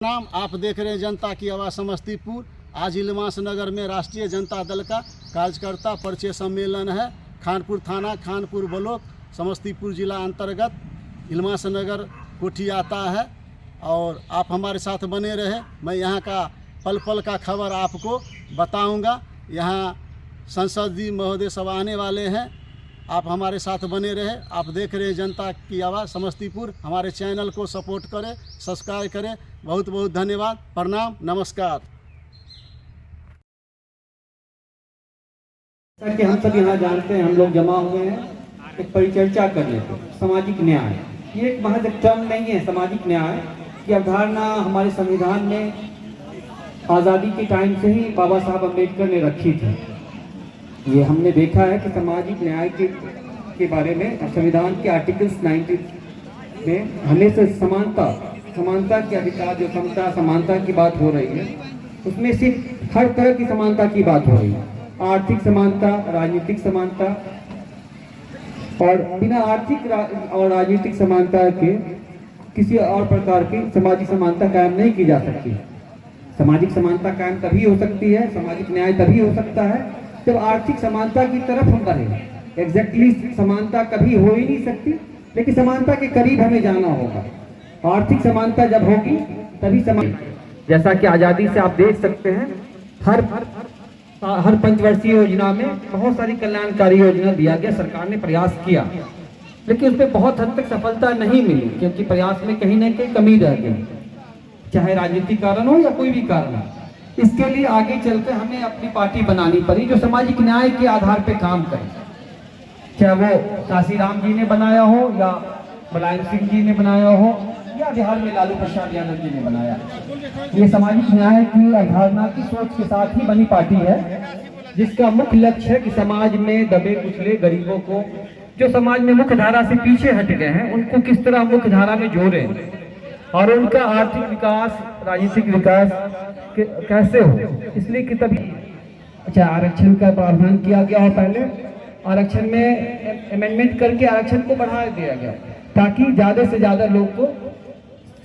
नाम आप देख रहे हैं जनता की आवाज़ समस्तीपुर। आज इल्मास नगर में राष्ट्रीय जनता दल का कार्यकर्ता परिचय सम्मेलन है। खानपुर थाना, खानपुर ब्लॉक, समस्तीपुर जिला अंतर्गत इल्मास नगर कोठी आता है और आप हमारे साथ बने रहे। मैं यहाँ का पल पल का खबर आपको बताऊंगा। यहाँ संसद जी महोदय सब आने वाले हैं, आप हमारे साथ बने रहे। आप देख रहे हैं जनता की आवाज़ समस्तीपुर। हमारे चैनल को सपोर्ट करें, सब्सक्राइब करें। बहुत बहुत धन्यवाद। प्रणाम, नमस्कार। कि हम सब यहाँ जानते हैं, हम लोग जमा हुए हैं एक परिचर्चा करने को। सामाजिक न्याय ये एक महज टर्म नहीं है। सामाजिक न्याय की अवधारणा हमारे संविधान में आज़ादी के टाइम से ही बाबा साहब अम्बेडकर ने रखी थी। ये हमने देखा है कि सामाजिक न्याय के बारे में संविधान के आर्टिकल्स 90 में हमेशा समानता के अधिकार, जो समता समानता की बात हो रही है, उसमें सिर्फ हर तरह की समानता की बात हो रही है। आर्थिक समानता, राजनीतिक समानता, और बिना आर्थिक और राजनीतिक समानता के किसी और प्रकार की सामाजिक समानता कायम नहीं की जा सकती। सामाजिक समानता कायम तभी हो सकती है, सामाजिक न्याय तभी हो सकता है जब आर्थिक समानता की तरफ हम बढ़ें। एग्जैक्टली समानता कभी हो ही नहीं सकती, लेकिन समानता के करीब हमें जाना होगा। आर्थिक समानता जब होगी तभी जैसा कि आज़ादी से आप देख सकते हैं, हर पंचवर्षीय योजना में बहुत सारी कल्याणकारी योजना दिया गया। सरकार ने प्रयास किया, लेकिन उसमें बहुत हद तक सफलता नहीं मिली, क्योंकि प्रयास में कहीं ना कहीं कमी रह गई, चाहे राजनीतिक कारण हो या कोई भी कारण हो। इसके लिए आगे चलकर हमें अपनी पार्टी बनानी पड़ी जो सामाजिक न्याय के आधार पर काम करे। चाहे वो काशीराम जी ने बनाया हो, या मुलायम सिंह जी ने बनाया हो, या बिहार में लालू प्रसाद यादव जी ने बनाया। ये सामाजिक न्याय की अवधारणा की सोच के साथ ही बनी पार्टी है, जिसका मुख्य लक्ष्य है कि समाज में दबे कुचले गरीबों को, जो समाज में मुख्य धारा से पीछे हट गए हैं, उनको किस तरह मुख्य धारा में जोड़ें और उनका आर्थिक विकास, राजनीतिक विकास कैसे हो। इसलिए कि तभी आरक्षण का प्रावधान किया गया, और पहले आरक्षण में अमेंडमेंट करके आरक्षण को बढ़ा दिया गया, ताकि ज़्यादा से ज़्यादा लोग को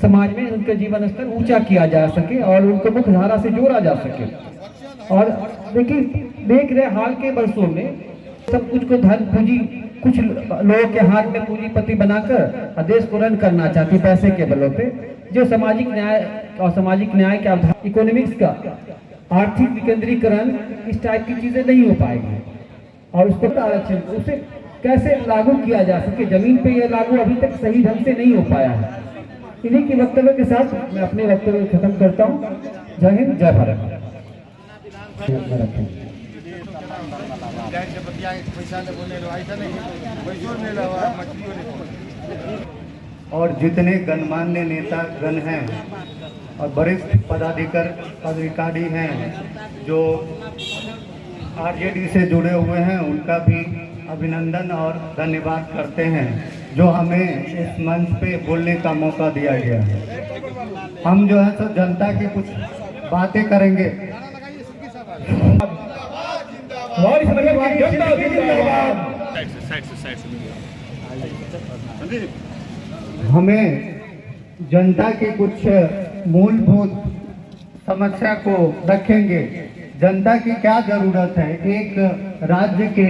समाज में उनका जीवन स्तर ऊंचा किया जा सके और उनको मुख्य धारा से जोड़ा जा सके। और देखिए, देख रहे हाल के वर्षों में सब कुछ को धन पूंजी, कुछ लोगों के हाथ में पूंजीपति बनाकर देश को रन करना चाहती पैसे के बलों पे, जो सामाजिक न्याय और सामाजिक न्याय के अवधारणा, इकोनॉमिक्स का आर्थिक विकेंद्रीकरण, इस टाइप की चीजें नहीं हो पाएगी। और उसको आरक्षण उसे कैसे लागू किया जा सके, जमीन पे यह लागू अभी तक सही ढंग से नहीं हो पाया है। इन्हीं के वक्तव्य के साथ मैं अपने वक्तव्य खत्म करता हूँ। जय हिंद, जय भारत। और जितने गणमान्य नेता गण हैं और वरिष्ठ पदाधिकारी हैं जो आरजेडी से जुड़े हुए हैं, उनका भी अभिनंदन और धन्यवाद करते हैं जो हमें इस मंच पे बोलने का मौका दिया गया है। हम जो है तो जनता की कुछ बातें करेंगे। हमें जनता की कुछ मूलभूत समस्या को रखेंगे। जनता की क्या जरूरत है, एक राज्य के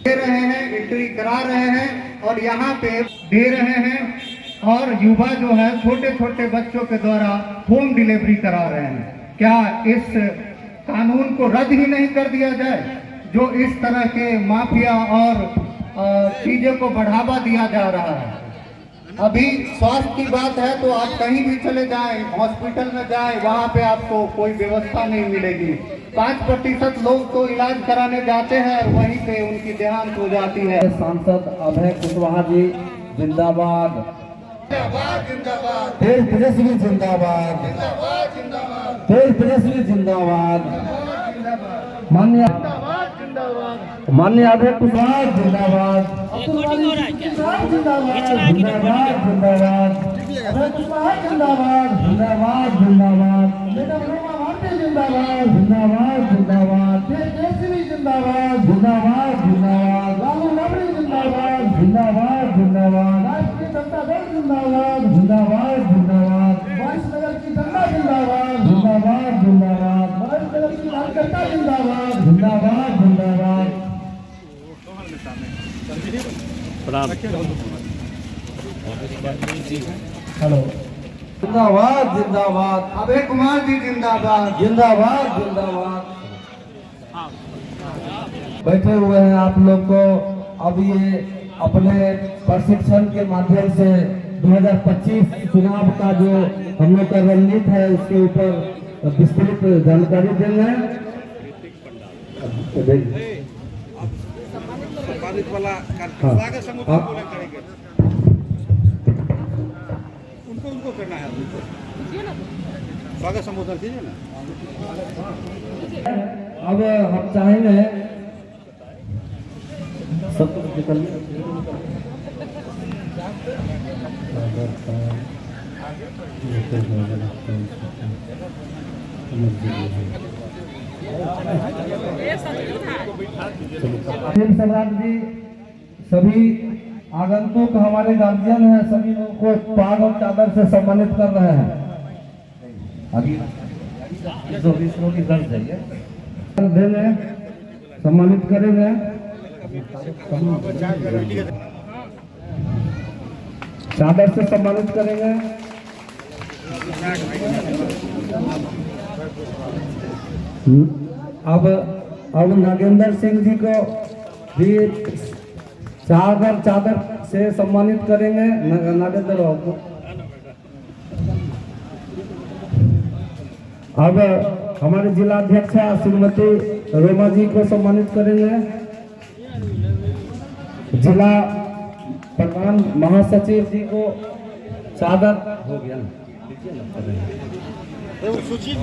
दे रहे हैं, एंट्री करा रहे हैं और यहाँ पे दे रहे हैं, और युवा जो है छोटे छोटे बच्चों के द्वारा होम डिलीवरी करा रहे हैं। क्या इस कानून को रद्द ही नहीं कर दिया जाए, जो इस तरह के माफिया और चीजों को बढ़ावा दिया जा रहा है। अभी स्वास्थ्य की बात है तो आप कहीं भी चले जाएं, हॉस्पिटल में जाएं, वहां पे आपको कोई व्यवस्था नहीं मिलेगी। 5% लोग तो इलाज कराने जाते हैं और वहीं पे उनकी देहांत हो जाती है। सांसद अभय कुशवाहा जी जिंदाबाद, तेज तेजस्वी जिंदाबाद, तेज तेजस्वी जिंदाबाद, मान्य अभय कुशवाहा जिंदाबाद, जिंदाबाद जिंदाबाद, अभय कुशवाहा जिंदाबाद, जिंदाबाद जिंदाबाद, जिंदाबाद जिंदाबाद, जिंदाबाद तेजस्वी जिंदाबाद, जिंदाबाद जिंदाबाद, लालू नबरी जिंदाबाद, जिंदाबाद जिंदाबाद, राष्ट्रीय जनता दल जिंदाबाद, जिंदाबाद जिंदाबाद, प्रणाम। हेलो। जिंदाबाद जिंदाबाद अभय कुमार जी जिंदाबाद। जिंदाबाद जिंदाबाद। बैठे हुए हैं आप लोग को अब ये अपने प्रशिक्षण के माध्यम से 2025 चुनाव का जो हम लोग का रणनीति है उसके ऊपर विस्तृत जानकारी देंगे। उनको करना है, स्वागत संबोधन कीजिए ना। अब हम चाहेंगे सब कुछ निकल सम्राट जी, सभी आगंतुक हमारे गार्जियन हैं, सभी लोगों को पाग और चादर से सम्मानित कर रहे हैं। आगे देंगे, सम्मानित करेंगे। चादर से सम्मानित करेंगे। अब नागेंद्र सिंह जी को भी चादर से सम्मानित करेंगे। नागेंद्र बाबू को अब हमारे जिला अध्यक्षा श्रीमती रोमा जी को सम्मानित करेंगे। जिला प्रधान महासचिव जी को चादर हो गया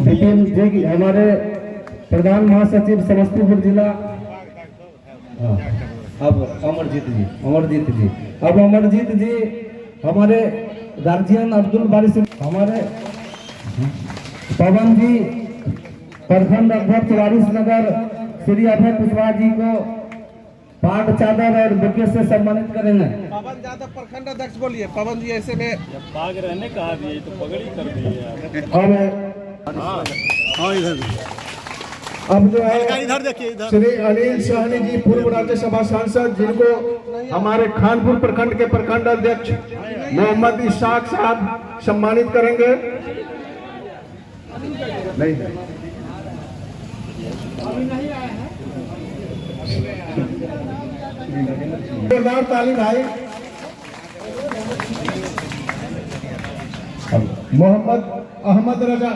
विपिन जी, हमारे प्रधान महासचिव समस्तीपुर जिला। अब अमरजीत जी अब अमरजीत जी हमारे गार्जियन अब्दुल बारी सिंह, हमारे पवन जी प्रखंड अध्यक्ष वारिसनगर श्री अभय कुशवाहा जी को पाग चादर और बुके से सम्मानित करेंगे। पवन यादव प्रखंड अध्यक्ष बोलिए। पवन जी ऐसे में पाग रहने कहा दिए तो पगड़ी कर दिए यार। अब जो है इधर देखिए, इधर श्री अनिल सहनी जी पूर्व राज्यसभा सांसद, जिनको हमारे खानपुर प्रखंड के प्रखंड अध्यक्ष मोहम्मद इशाक साहब सम्मानित करेंगे। नहीं जोरदार ताली भाई। मोहम्मद अहमद रजा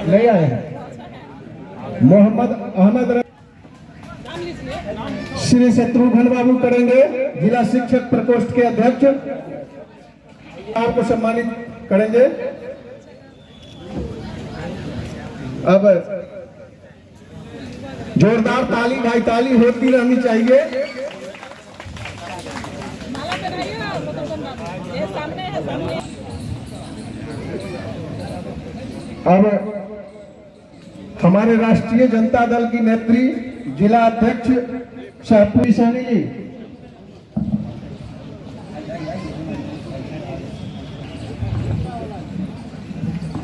नहीं आए हैं। मोहम्मद अहमद रजा श्री शत्रुघ्न बाबू करेंगे, जिला शिक्षक प्रकोष्ठ के अध्यक्ष, आपको सम्मानित करेंगे। अब जोरदार ताली भाई, ताली होती रहनी चाहिए। अब हमारे राष्ट्रीय जनता दल की नेत्री जिला अध्यक्ष शहपुरी सहनी जी,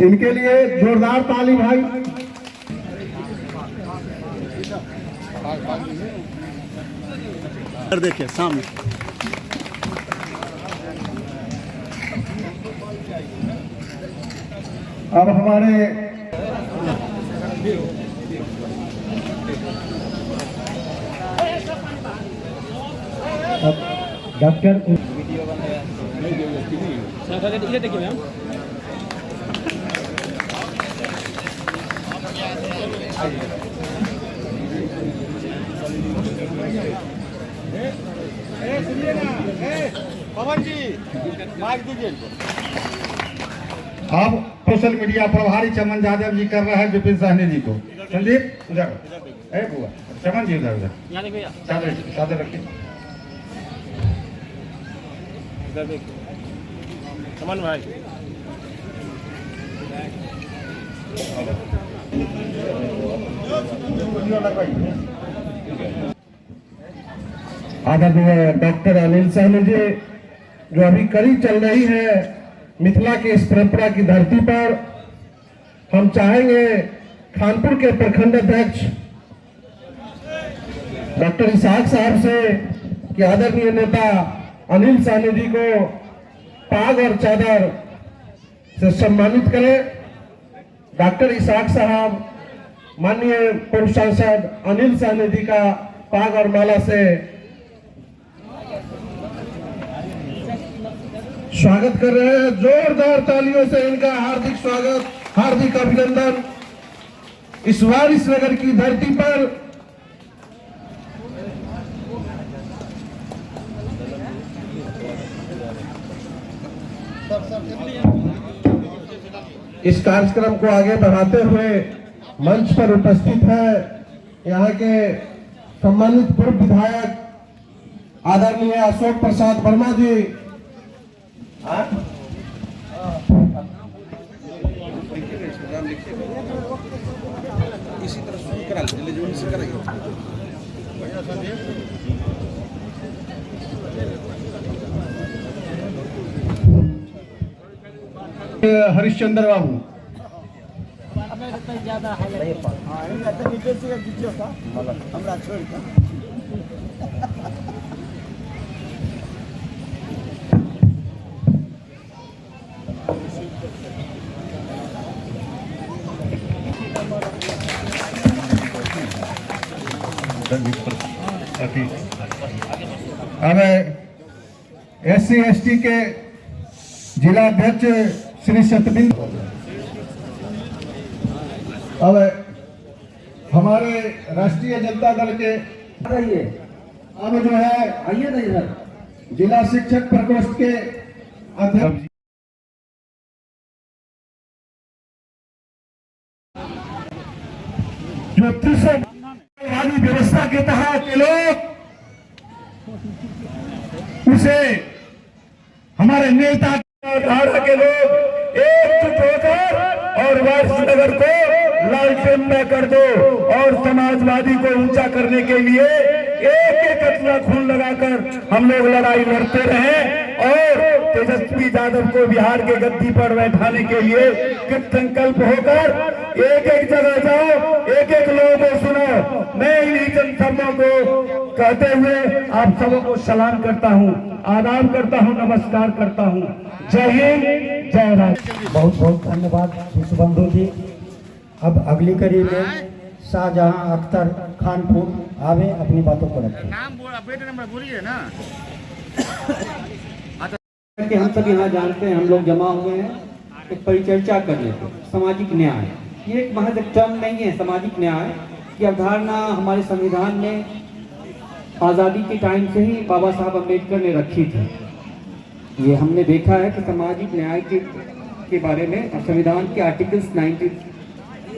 इनके लिए जोरदार ताली भाई। देखिए सामने अब हमारे डॉक्टर पवन जी माइक दीजिए। अब सोशल मीडिया प्रभारी चमन यादव जी कर रहे हैं विपिन सहनी जी को। संदीप उधर, बुआ चमन जी उधर चादर रखिए। चमन भाई आदरणीय डॉक्टर अनिल सहनी जी, जो अभी कड़ी चल रही है मिथिला की इस परंपरा की धरती पर, हम चाहेंगे खानपुर के प्रखंड अध्यक्ष डॉक्टर इसाक साहब से कि आदरणीय नेता अनिल साहनी जी को पाग और चादर से सम्मानित करें। डॉक्टर इसाक साहब माननीय पूर्व सांसद अनिल साहनी जी का पाग और माला से स्वागत कर रहे हैं। जोरदार तालियों से इनका हार्दिक स्वागत, हार्दिक अभिनंदन। इस वारिस नगर की धरती पर इस कार्यक्रम को आगे बढ़ाते हुए मंच पर उपस्थित है यहाँ के सम्मानित पूर्व विधायक आदरणीय अशोक प्रसाद वर्मा जी। इसी तरह शुरू करा हरिश्चंद्र बाबू अब SC/ST के जिला अध्यक्ष श्री सतबिंद, अब हमारे राष्ट्रीय जनता दल के अब जो है आइए ना इधर जिला शिक्षक प्रकोष्ठ के अध्यक्ष जो तीसरी व्यवस्था के तहत लोग उसे हमारे नेता धारा के लोग एकजुट होकर और वारिस नगर को लालटेन में कर दो और समाजवादी को ऊंचा करने के लिए एक एक कतरा खून लगाकर हम लोग लड़ाई लड़ते रहे और तेजस्वी यादव को बिहार के गद्दी पर बैठाने के लिए कृत संकल्प होकर एक एक जगह जाओ, एक एक लोगों को सुनो। मैं इन्हीं जनसभाओं को कहते हुए आप सबों को सलाम करता हूँ, आदाब करता हूँ, नमस्कार करता हूँ। जय हिंद, जय राष्ट्र। बहुत बहुत धन्यवाद विश्वबंधु जी। अब अगली कड़ी में शाहजहां अख्तर खानपुर आवे अपनी बातों को रखें। कि हम सब यहाँ जानते हैं, हम लोग जमा हुए हैं एक परिचर्चा करने को। सामाजिक न्याय ये एक महज टर्म नहीं है। सामाजिक न्याय की अवधारणा हमारे संविधान में आज़ादी के टाइम से ही बाबा साहब अम्बेडकर ने रखी थी। ये हमने देखा है कि सामाजिक न्याय के बारे में संविधान के आर्टिकल्स 90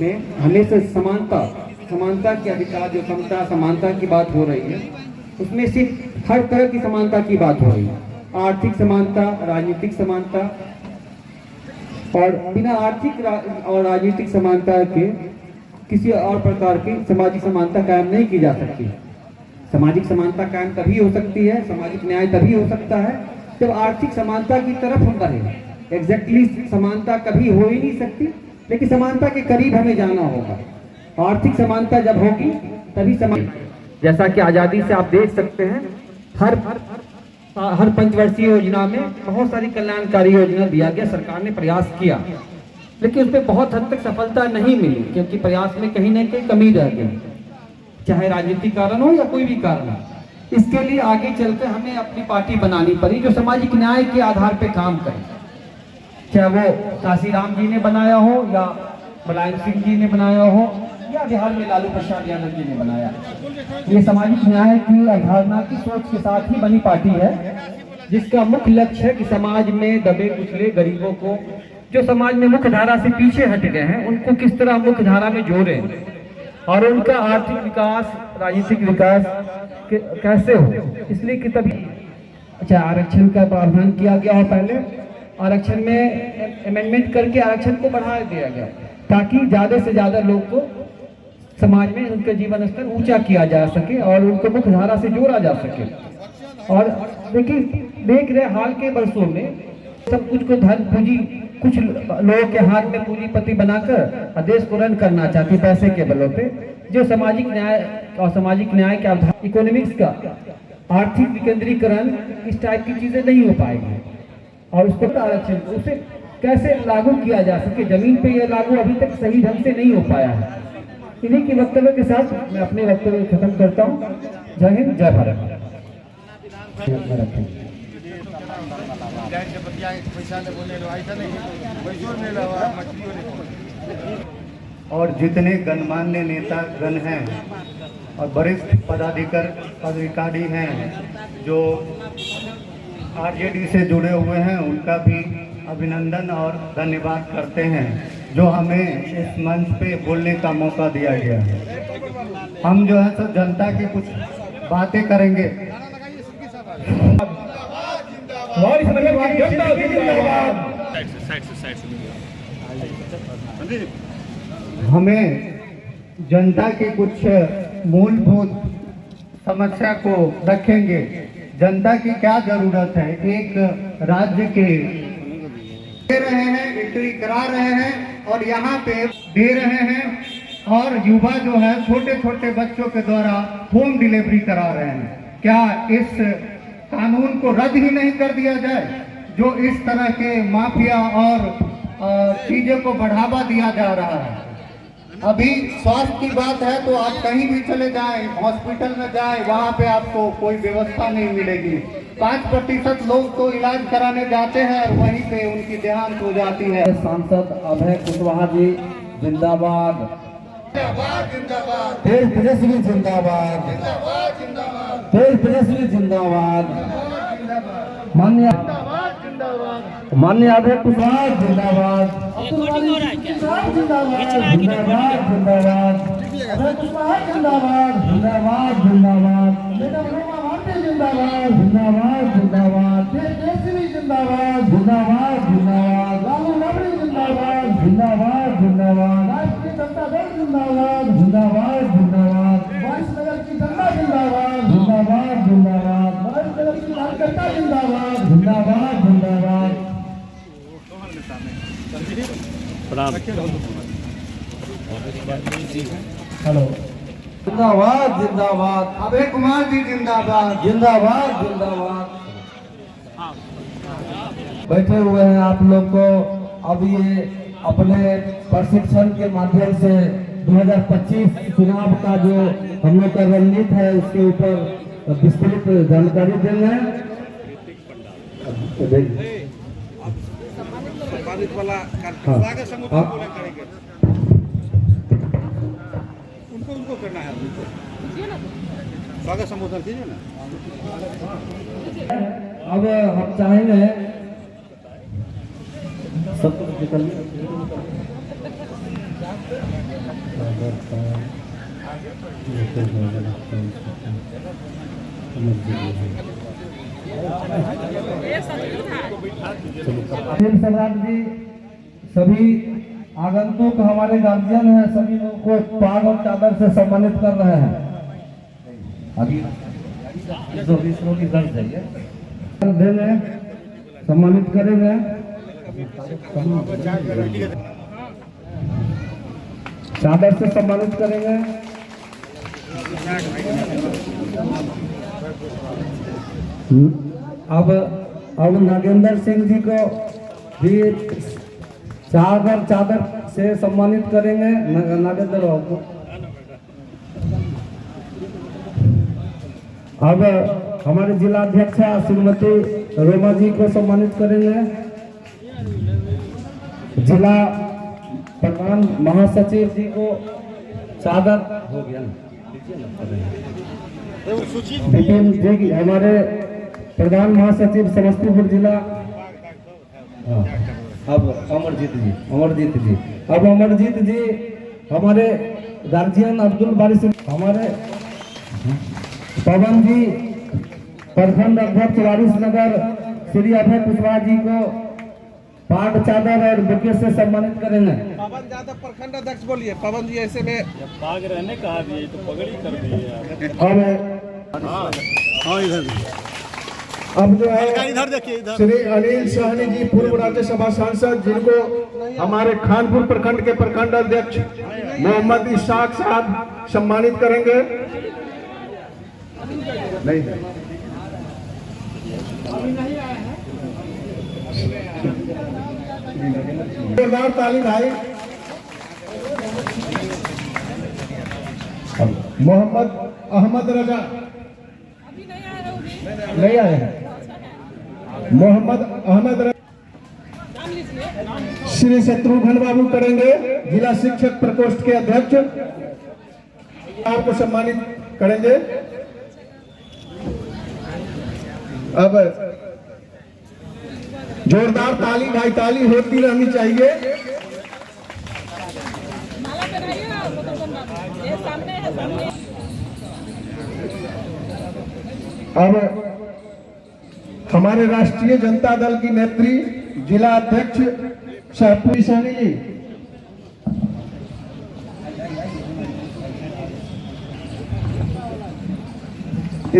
में हमेशा समानता के अधिकार, जो समता समानता की बात हो रही है, उसमें सिर्फ हर तरह की समानता की बात हो रही है। आर्थिक समानता, राजनीतिक समानता, और बिना आर्थिक और राजनीतिक समानता के किसी और प्रकार की सामाजिक समानता कायम नहीं की जा सकती। सामाजिक समानता कायम तभी हो सकती है, सामाजिक न्याय तभी हो सकता है जब आर्थिक समानता की तरफ हम बढ़े। एग्जैक्टली समानता कभी हो ही नहीं सकती, लेकिन समानता के करीब हमें जाना होगा। आर्थिक समानता जब होगी तभी जैसा कि आज़ादी से आप देख सकते हैं, हर पंचवर्षीय योजना में बहुत सारी कल्याणकारी योजना दिया गया। सरकार ने प्रयास किया, लेकिन उसमें बहुत हद तक सफलता नहीं मिली, क्योंकि प्रयास में कहीं न कहीं कमी रह गई, चाहे राजनीतिक कारण हो या कोई भी कारण हो। इसके लिए आगे चलकर हमें अपनी पार्टी बनानी पड़ी जो सामाजिक न्याय के आधार पर काम करे, चाहे वो काशीराम जी ने बनाया हो या मुलायम सिंह जी ने बनाया हो या बिहार में लालू प्रसाद यादव जी ने बनाया। ये सामाजिक न्याय की अवधारणा की सोच के साथ ही बनी पार्टी है, जिसका मुख्य लक्ष्य है कि समाज में दबे कुचले गरीबों को, जो समाज में मुख्य धारा से पीछे हट गए हैं, उनको किस तरह मुख्य धारा में जोड़ें और उनका आर्थिक विकास, राजनीतिक विकास कैसे हो। इसलिए कि तभी अच्छा आरक्षण का प्रावधान किया गया, और पहले आरक्षण में अमेंडमेंट करके आरक्षण को बढ़ा दिया गया, ताकि ज़्यादा से ज़्यादा लोग को समाज में उनका जीवन स्तर ऊंचा किया जा सके और उनको मुख्य धारा से जोड़ा जा सके। और लेकिन देख रहे हाल के वर्षों में सब कुछ को धन पूंजी, कुछ लोगों के हाथ में पूंजीपति बनाकर देश को रन करना चाहते पैसे के बलों पे, जो सामाजिक न्याय और सामाजिक न्याय के अवधारणा इकोनॉमिक्स का आर्थिक विकेंद्रीकरण, इस टाइप की चीजें नहीं हो पाएगी। और उसको आरक्षण उसे कैसे लागू किया जा सके, जमीन पे यह लागू अभी तक सही ढंग से नहीं हो पाया है। इन्हीं के वक्तव्य के साथ मैं अपने वक्तव्य खत्म करता हूँ। जय हिंद, जय भारत। और जितने गणमान्य नेता गण हैं और वरिष्ठ पदाधिकारी हैं जो आरजेडी से जुड़े हुए हैं, उनका भी अभिनंदन और धन्यवाद करते हैं जो हमें इस मंच पे बोलने का मौका दिया गया है। हम जो है सो जनता की कुछ बातें करेंगे। हमें जनता की कुछ मूलभूत समस्या को रखेंगे। जनता की क्या जरूरत है, एक राज्य के दे रहे हैं, एंट्री करा रहे हैं और यहाँ पे दे रहे हैं और युवा जो है छोटे छोटे बच्चों के द्वारा होम डिलीवरी करा रहे हैं। क्या इस कानून को रद्द ही नहीं कर दिया जाए जो इस तरह के माफिया और चीजों को बढ़ावा दिया जा रहा है। अभी स्वास्थ्य की बात है तो आप कहीं भी चले जाएं, हॉस्पिटल में जाएं, वहां पे आपको कोई व्यवस्था नहीं मिलेगी। 5% लोग तो इलाज कराने जाते हैं और वहीं पे उनकी देहांत हो जाती है। सांसद अभय कुशवाहा जी जिंदाबाद, देश तेजस्वी जिंदाबाद, देश तेजस्वी जिंदाबाद, मान्य अभय कुशवाहा जिंदाबाद, जिंदाबाद जिंदाबाद, अभय कुशवाहा जिंदाबाद, जिंदाबाद जिंदाबाद, जिंदाबाद जिंदाबाद, जिंदाबाद तेजस्वी जिंदाबाद, जिंदाबाद जिंदाबाद, लालू नबरी जिंदाबाद, जिंदाबाद जिंदाबाद, राष्ट्रीय जनता दल जिंदाबाद, जिंदाबाद जिंदाबाद, वारिसनगर की जनता जिंदाबाद, जिंदाबाद जिंदाबाद, वारिसनगर की कार्यकर्ता जिंदाबाद, जिंदाबाद जिंदाबाद। हेलो, जिंदाबाद जिंदाबाद, अभय कुमार जी जिंदाबाद, जिंदाबाद जिंदाबाद। बैठे हुए हैं आप लोग को अब ये अपने प्रशिक्षण के माध्यम से 2025 चुनाव का जो हम लोग का रणनीति है उसके ऊपर विस्तृत जानकारी देंगे। उनको करना है, स्वागत संबोधन कीजिए ना। अब हम चाहेंगे सब कुछ निकल सम्राट जी, सभी आगंतुक हमारे गार्जियन हैं, सभी लोगों को पाग और चादर से सम्मानित कर रहे हैं। देंगे, सम्मानित करेंगे। चादर से सम्मानित करेंगे। अब नागेंद्र सिंह जी को भी चादर से सम्मानित करेंगे। नागेंद्र बाबू को अब हमारे जिला अध्यक्ष श्रीमती रोमा जी को सम्मानित करेंगे। जिला प्रधान महासचिव जी को चादर हो गया विपिन जी, हमारे प्रधान महासचिव समस्तीपुर जिला। अब अमरजीत जी अब अमरजीत जी हमारे गार्जियन अब्दुल बारिश, हमारे पवन जी प्रखंड अध्यक्ष वारिसनगर श्री अभय कुशवाहा जी को पाग चादर और बुके से सम्मानित करेंगे। पवन यादव प्रखंड अध्यक्ष बोलिए। पवन जी ऐसे में पाग रहने कहा दिए तो पगड़ी कर दिए। अब जो है इधर देखिए, इधर श्री अनिल सहनी जी पूर्व राज्यसभा सांसद, जिनको हमारे खानपुर प्रखंड के प्रखंड अध्यक्ष मोहम्मद इशाक साहब सम्मानित करेंगे। नहीं जोरदार ताली भाई। मोहम्मद अहमद रजा नहीं आए हैं। मोहम्मद अहमद रजा श्री शत्रुघ्न बाबू करेंगे, जिला शिक्षक प्रकोष्ठ के अध्यक्ष, आपको सम्मानित करेंगे। अब जोरदार ताली भाई, ताली होती रहनी चाहिए। अब हमारे राष्ट्रीय जनता दल की नेत्री जिला अध्यक्ष शाहपुरी सानी जी,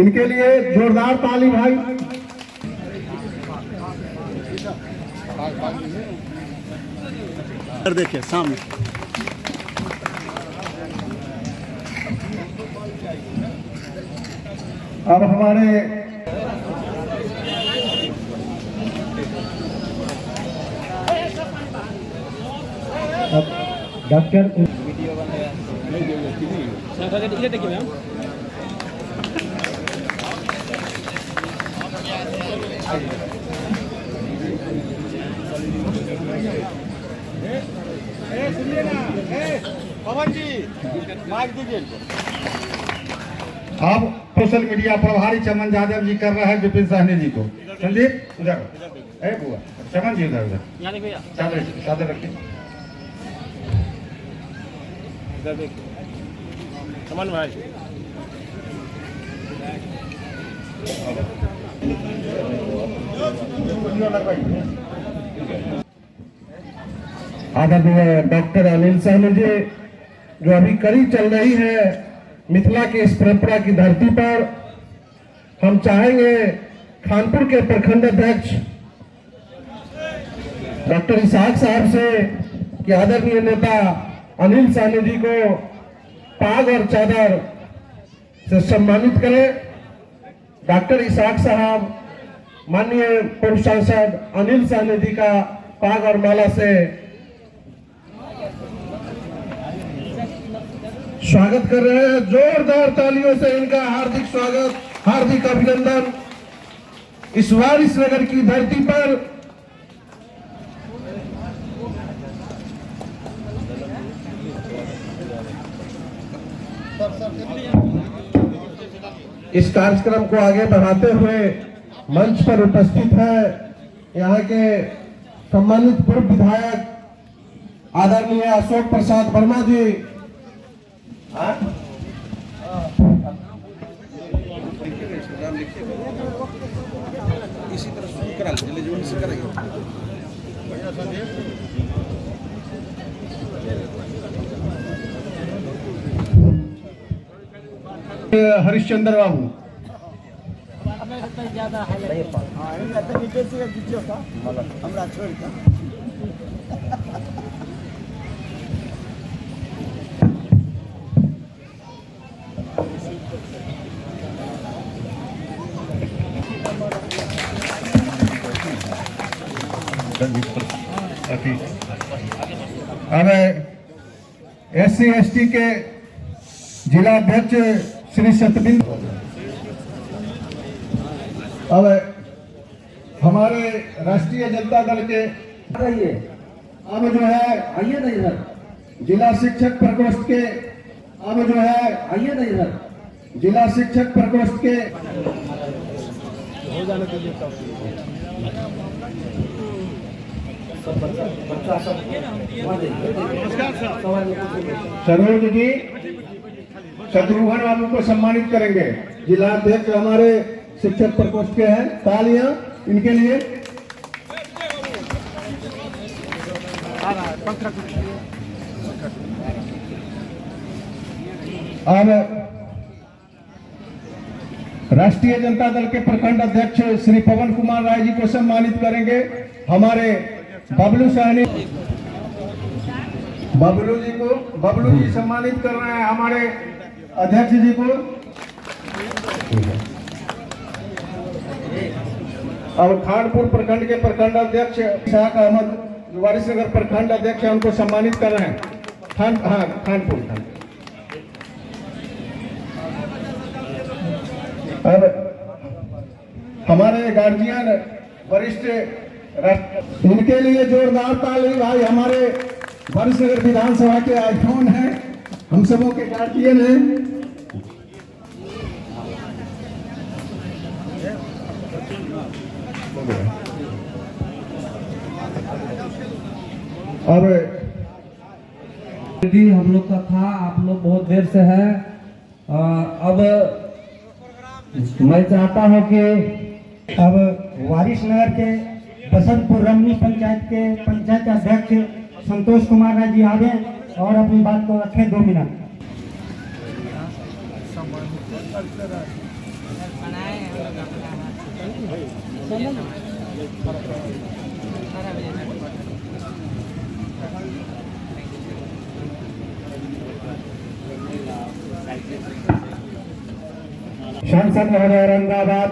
इनके लिए जोरदार ताली भाई। देखिए सामने अब हमारे डॉक्टर सुनिए ना, पवन जी माइक दीजिए। अब सोशल मीडिया प्रभारी चमन यादव जी कर रहे हैं विपिन साहनी जी को। संदीप उधर, बुआ चमन जी उधर उधर चादर रखिए। चमन भाई आदरणीय डॉक्टर अनिल साहनी जी, जो अभी कड़ी चल रही है मिथिला की इस परंपरा की धरती पर, हम चाहेंगे खानपुर के प्रखंड अध्यक्ष डॉक्टर इसाक साहब से कि आदरणीय नेता अनिल साहनी जी को पाग और चादर से सम्मानित करें। डॉक्टर इसाक साहब माननीय पूर्व सांसद अनिल साहनी जी का पाग और माला से स्वागत कर रहे हैं। जोरदार तालियों से इनका हार्दिक स्वागत, हार्दिक अभिनंदन। इस वारिस नगर की धरती पर इस कार्यक्रम को आगे बढ़ाते हुए मंच पर उपस्थित है यहाँ के सम्मानित पूर्व विधायक आदरणीय अशोक प्रसाद वर्मा जी। इसी तरह शुरू करा जीवन से करेंगे। हरिश्चंद्र बाबू अब SC/ST के जिला अध्यक्ष श्री सतबिंद, अब हमारे राष्ट्रीय जनता दल के अब जो है आइए ना इधर, जिला शिक्षक प्रकोष्ठ के अब जो है आइए ना इधर, जिला शिक्षक प्रकोष्ठ के हो जाने के लिए सरोज जी शत्रुघ्न बाबू को सम्मानित करेंगे। जिला अध्यक्ष हमारे शिक्षक प्रकोष्ठ के हैं, तालियां इनके लिए। अब राष्ट्रीय जनता दल के प्रखंड अध्यक्ष श्री पवन कुमार राय जी को सम्मानित करेंगे। हमारे बबलू साहनी बबलू जी सम्मानित कर रहे हैं हमारे अध्यक्ष जी को। अब खानपुर प्रखंड के प्रखंड अध्यक्ष शाह अहमद वारिसनगर प्रखंड अध्यक्ष हैं, उनको सम्मानित कर रहे हैं। खानपुर। अब हमारे गार्जियन वरिष्ठ इनके लिए जोरदार ताली भाई। हमारे वारिसनगर विधानसभा के आइकॉन हैं, हम सबों के गार्जियन हैं। अब हम लोग का था, आप लोग बहुत देर से है। अब मैं चाहता हूं कि अब वारिसनगर के बसंतपुर रमनी पंचायत के पंचायत अध्यक्ष संतोष कुमार राय जी आवे और अपनी बात को रखें 2 मिनट। सांसद महोदय औरंगाबाद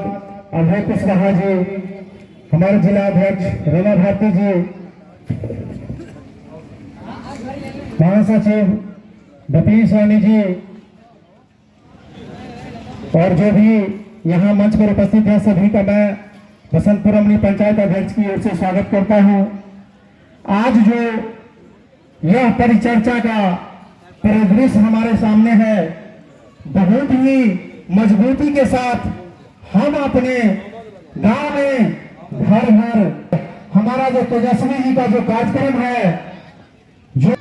अभय कुशवाहा जी, हमारे जिला अध्यक्ष रमा भारती जी, महासचिव बपी स्वामी जी और जो भी यहाँ मंच पर उपस्थित है, सभी का मैं बसंतपुर रमनी पंचायत अध्यक्ष की ओर से स्वागत करता हूँ। आज जो यह परिचर्चा का परिदृश्य हमारे सामने है, बहुत ही मजबूती के साथ हम अपने गांव में घर घर हमारा जो तेजस्वी जी का जो कार्यक्रम है, जो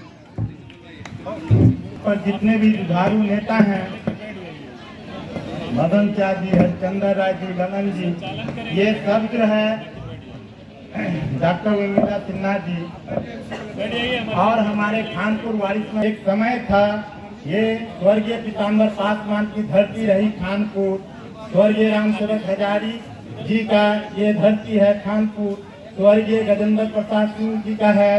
और जितने भी जुझारू नेता हैं, मदन चाह जी, हरिचंद्र राय जी, ललन जी, ये सब जो है डॉक्टर उर्मिला सिन्हा जी और हमारे खानपुर वारिस में एक समय था, ये स्वर्गीय पीताम्बर पासवान की धरती रही खानपुर, स्वर्गीय रामसेवक हजारी जी का ये धरती है खानपुर, स्वर्गीय गजेंद्र प्रसाद सिंह जी का है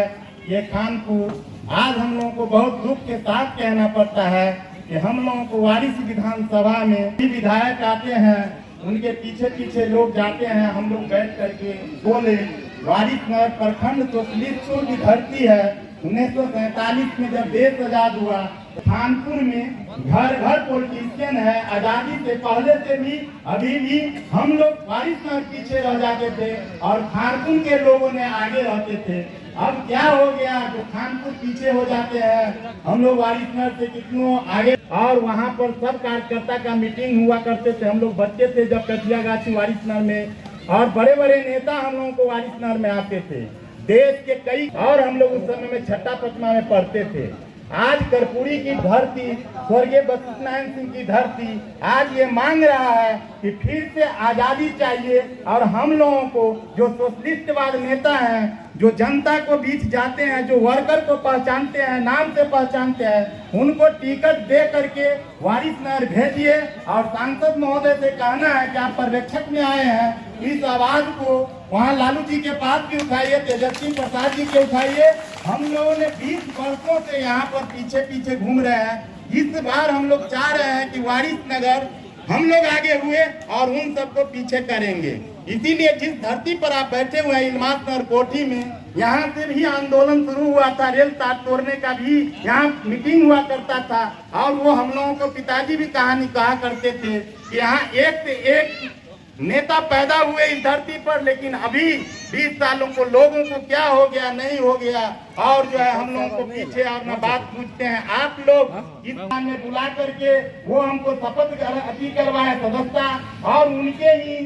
ये खानपुर। आज हम लोगों को बहुत दुख के साथ कहना पड़ता है कि हम लोगों को वारिस विधानसभा में भी विधायक आते हैं, उनके पीछे पीछे लोग जाते हैं, हम लोग बैठ करके बोले वारिसनगर प्रखंड तो सोशलिस्टों की धरती है। 1947 में जब देश आजाद हुआ, खानपुर में घर घर पॉलिटिशियन है। आजादी से पहले से भी अभी भी हम लोग वारिसनगर पीछे रह जाते थे और खानपुर के लोगों ने आगे रहते थे। अब क्या हो गया, जो खानपुर पीछे हो जाते हैं, हम लोग वारिसनगर से कितनों आगे। और वहाँ पर सब कार्यकर्ता का मीटिंग हुआ करते थे, हम लोग बच्चे थे जब कटियागाछी वारिसनगर में, और बड़े बड़े नेता हम लोगों को वारिसनगर में आते थे, देश के कई। और हम लोग उस समय में छठा पचमा में पढ़ते थे। आज कर्पूरी की धरती, स्वर्गीय वशिष्ठ नारायण सिंह की धरती आज ये मांग रहा है कि फिर से आजादी चाहिए। और हम लोगों को जो सोशलिस्टवाद नेता हैं, जो जनता को बीच जाते हैं, जो वर्कर को पहचानते हैं, नाम से पहचानते हैं, उनको टिकट दे करके वारिसनगर भेजिए। और सांसद महोदय से कहना है कि आप पर्यवेक्षक में आए हैं, इस आवाज को वहाँ लालू जी के पास भी उठाइए, तेजस्वी प्रसाद जी के उठाइए। हम लोगों ने 20 वर्षों से यहाँ पर पीछे पीछे घूम रहे हैं। इस बार हम लोग चाह रहे हैं कि वारिसनगर हम लोग आगे हुए और उन सबको पीछे करेंगे। इसीलिए जिस धरती पर आप बैठे हुए हैं इल्मासनगर कोठी में, यहाँ से भी आंदोलन शुरू हुआ था, रेल तार तोड़ने का भी यहाँ मीटिंग हुआ करता था। और वो हम लोगों को पिताजी भी कहानी कहा करते थे कि यहाँ एक से एक नेता पैदा हुए इस धरती पर, लेकिन अभी 20 सालों को लोगों को क्या हो गया, नहीं हो गया। और जो है हम लोगों को पीछे और न बात पूछते हैं। आप लोग इस काम में बुला करके वो हमको शपथ अति करवाए सदस्यता, और उनके ही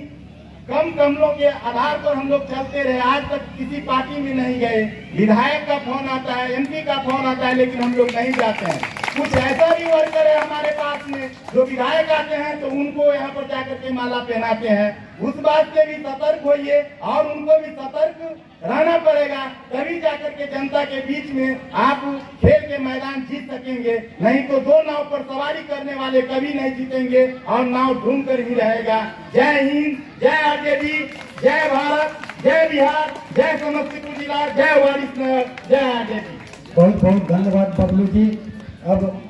कम कमलों के आधार पर हम लोग चलते रहे। आज तक किसी पार्टी में नहीं गए। विधायक का फोन आता है, एमपी का फोन आता है, लेकिन हम लोग नहीं जाते हैं। कुछ ऐसा भी वर्कर है हमारे पास में जो विधायक आते हैं तो उनको यहाँ पर जाकर के माला पहनाते हैं। उस बात से भी सतर्क होइए और उनको भी सतर्क रहना पड़ेगा, तभी जाकर के जनता के बीच में आप खेल के मैदान जीत सकेंगे। नहीं तो 2 नाव पर सवारी करने वाले कभी नहीं जीतेंगे और नाव ढूंढ कर ही रहेगा। जय हिंद, जय आरजेडी, जय भारत, जय बिहार, जय समस्तीपुर जिला, जय वारिसनगर, जय आरजेडी। बहुत बहुत धन्यवाद बबलू जी। अब